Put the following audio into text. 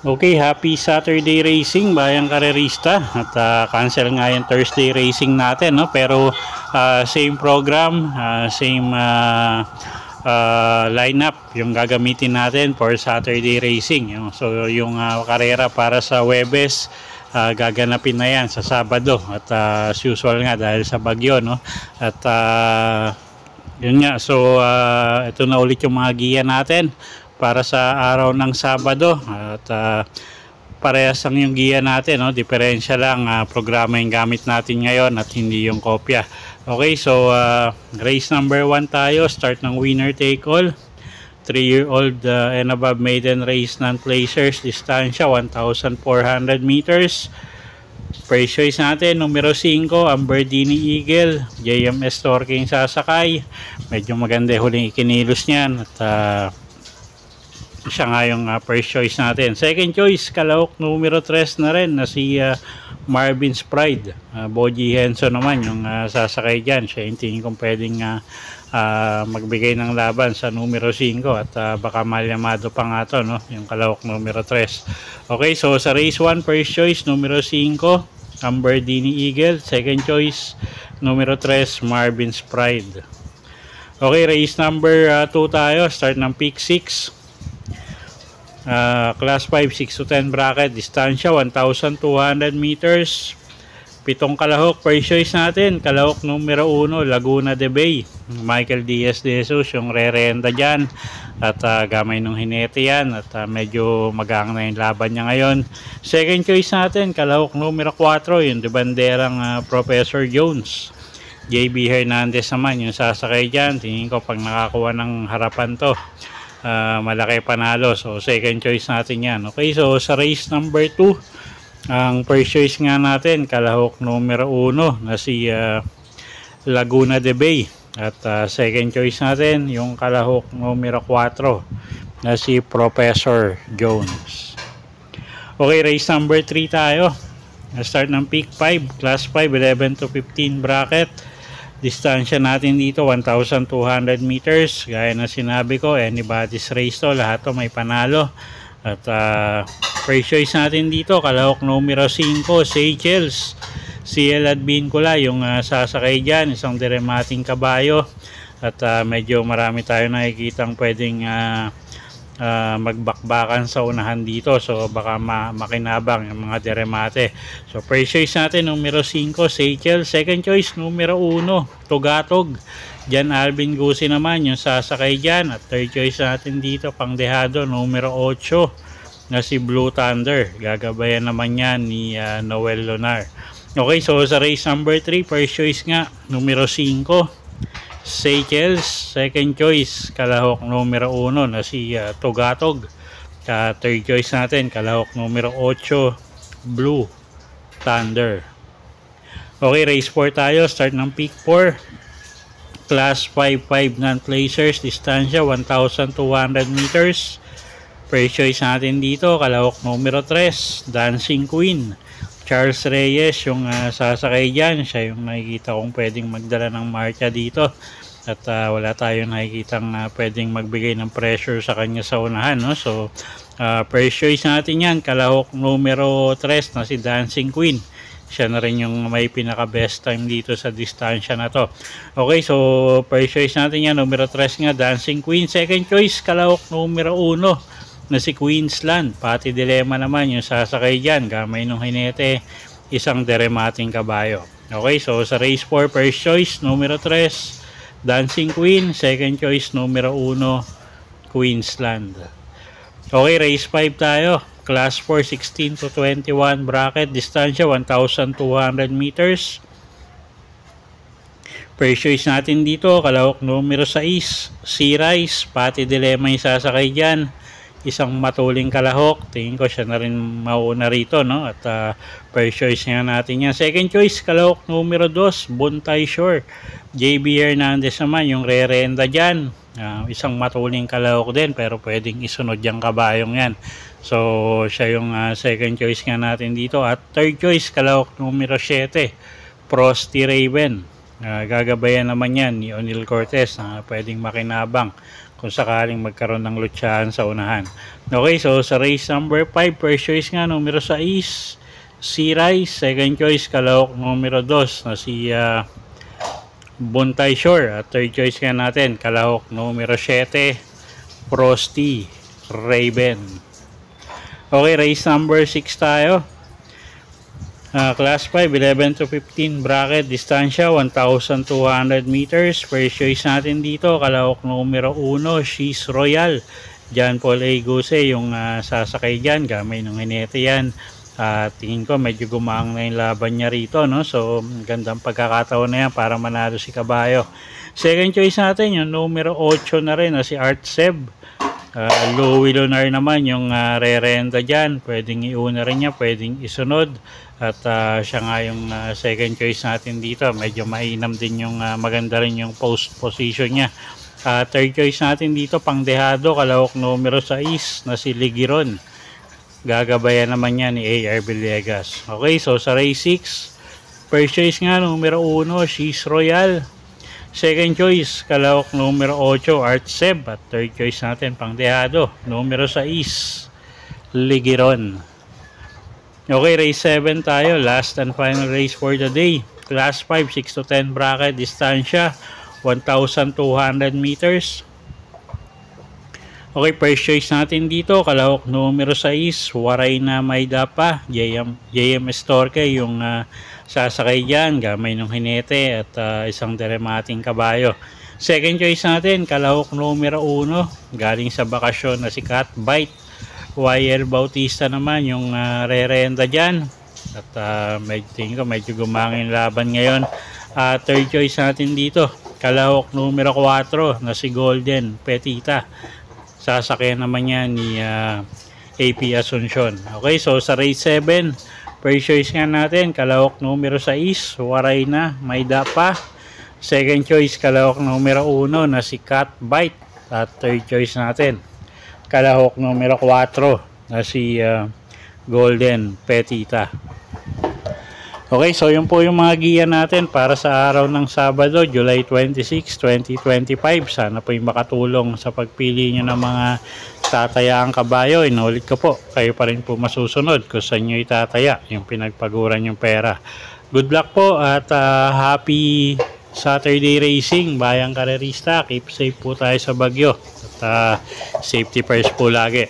Okay, happy Saturday racing bayang karerista at cancel nga yung Thursday racing natin, no? Pero same program, same lineup yung gagamitin natin for Saturday racing, no? So yung karera para sa Huwebes gaganapin na yan sa Sabado at as usual nga dahil sa bagyo, no? At yun nga, so ito na ulit yung mga giya natin para sa araw ng Sabado at parehas ang yung giya natin, no? Diferensya lang, programa yung gamit natin ngayon at hindi yung kopya. Okay, so race number 1 tayo, start ng winner take all, 3-year-old and above maiden race non-placers, distansya 1,400 meters. First choice natin, numero 5, Amberdini Eagle, JMS Torking sasakay. Medyo maganda huling ikinilos niyan at siya nga yung first choice natin. Second choice, kalahok numero 3 na rin na si Marvin's Pride. Boji Henson naman yung sasakay dyan. Siya yung tingin kong pwedeng magbigay ng laban sa numero 5 at baka malyamado pa nga to, no? Yung kalahok numero 3. Okay, so sa race 1, first choice numero 5, Amberdini Eagle. Second choice numero 3, Marvin's Pride. Okay, race number 2 tayo, start ng pick 6. Class 5, 6 to 10 bracket, distansya 1,200 meters. 7 kalahok, first choice natin, kalahok numero 1, Laguna de Bay, Michael Diaz de Jesus yung re-renta dyan at gamay nung hinete yan at medyo magang na yung laban niya ngayon. Second choice natin, kalahok numero 4, yung de banderang Professor Jones, JB Hernandez naman yung sasakay dyan. Tingin ko pag nakakuha ng harapan to, malaki panalo. So second choice natin yan. Okay, so sa race number 2, ang first choice nga natin, kalahok numero 1 na si Laguna de Bay at second choice natin yung kalahok numero 4 na si Professor Jones. Okay, race number 3 tayo, start ng pick 5, class 5, 11 to 15 bracket. Distansya natin dito 1,200 meters. Gaya na sinabi ko, anybody's race to, lahat to may panalo. At first choice natin dito, kalahok numero 5, Seychelles, CL Advincula yung sasakay dyan, isang diremating kabayo. At medyo marami tayo nakikitang pwedeng magbakbakan sa unahan dito, so baka makinabang yung mga deremate. So first choice natin numero 5, Seychelles. Second choice numero 1, Tugatog, Jan Alvin Gusi naman yung sasakay dyan. At third choice natin dito, pangdehado, numero 8 na si Blue Thunder, gagabayan naman yan ni Noel Lunar. Okay, so sa race number 3, first choice nga numero 5, Seychelles. Second choice, kalahok numero 1 na si Tugatog. Third choice natin, kalahok numero 8, Blue Thunder. Okay, race 4 tayo, start ng pick 4, class 5-5 non-placers, distansya 1,200 meters. First choice natin dito, kalahok numero 3, Dancing Queen, Charles Reyes yung sasakay dyan. Siya yung nakikita kong pwedeng magdala ng marcha dito at wala tayong nakikitang pwedeng magbigay ng pressure sa kanya sa unahan, no? So first choice natin yan, kalahok numero 3 na si Dancing Queen. Siya na rin yung may pinaka best time dito sa distansya na to. Okay, so first choice natin yan, numero 3 nga, Dancing Queen. Second choice, kalahok numero 1 na si Queensland, Pati Dilema naman yung sasakay dyan, gamay nung hinete, isang deremating kabayo. Okay, so sa race 4, first choice numero 3, Dancing Queen. Second choice numero 1, Queensland. Okay, race 5 tayo, class 4, 16 to 21 bracket, distansya 1,200 meters. First choice natin dito, kalahok numero 6, Sea Rice, Pati Dilema yung sasakay dyan, isang matuling kalahok. Tingin ko siya na rin mauna rito, no? At first choice nga natin yan. Second choice, kalahok numero 2, Buntay Shore, JB Hernandez naman yung re-renta dyan. Isang matuling kalahok din, pero pwedeng isunod yung kabayong yan. So siya yung second choice nga natin dito. At third choice, kalahok numero 7, Frosty Raven. Gagabayan naman yan ni O'Neal Cortez na pwedeng makinabang kung sakaling magkaroon ng lutsahan sa unahan. Okay, so sa race number 5, first choice nga numero 6, Sea Rice. Second choice, kalahok numero 2 na si Buntay Shore. At third choice nga natin, kalahok numero 7, Frosty Raven. Okay, race number 6 tayo. Class 5, 11 to 15 bracket, distansya 1,200 meters. First choice natin dito, kalahok numero 1, She's Royal. John Paul A. Guse yung sasakay dyan, gamay ng hinete yan. Tingin ko medyo gumaang na yung laban niya rito, no? So gandang pagkakataon na yan para manalo si Kabayo. Second choice natin yung numero 8 na rin na si Art Seb. Louie Lunar naman yung re-renta dyan, pwedeng iuna rin niya, pwedeng isunod. At siya nga yung second choice natin dito. Medyo mainam din yung maganda rin yung post position niya. Third choice natin dito, pangdehado, kalahok numero 6 na si Ligiron. Gagabayan naman niya ni A.R. Villegas. Okay, so sa race 6, first choice nga numero 1, She's Royal. Second choice, kalahok numero 8, Art Seb. At third choice natin, pangdehado, numero 6, Ligiron. Okay, race 7 tayo. Last and final race for the day. Class 5, 6 to 10 bracket, distansya 1,200 meters. Okay, first choice natin dito, kalahok numero 6, Waray na Maydapa. JM Estorque yung sasakay dyan, gamay ng hinete at isang deremating kabayo. Second choice natin, kalahok numero 1, galing sa bakasyon na si Cat Bite. YL Bautista naman yung re-renta dyan. At medyo gumangin laban ngayon. Third choice natin dito, kalahok numero 4 na si Golden Petita. Sasakyan naman yan ni AP Asuncion. Okay, so sa race 7, first choice nga natin, kalahok numero 6, Waray na Maydapa. Second choice, kalahok numero 1 na si Cat Bite. At third choice natin, kalahok numero 4 na si Golden Petita. Okay, so yun po yung mga giya natin para sa araw ng Sabado, July 26, 2025. Sana po yung makatulong sa pagpili nyo ng mga tatayaang kabayo. Inulit ko po, kayo pa rin po masusunod kung saan nyo itataya yung pinagpaguran yung pera. Good luck po at happy Saturday racing, bayang karerista. Keep safe po tayo sa bagyo. At safety first po lagi.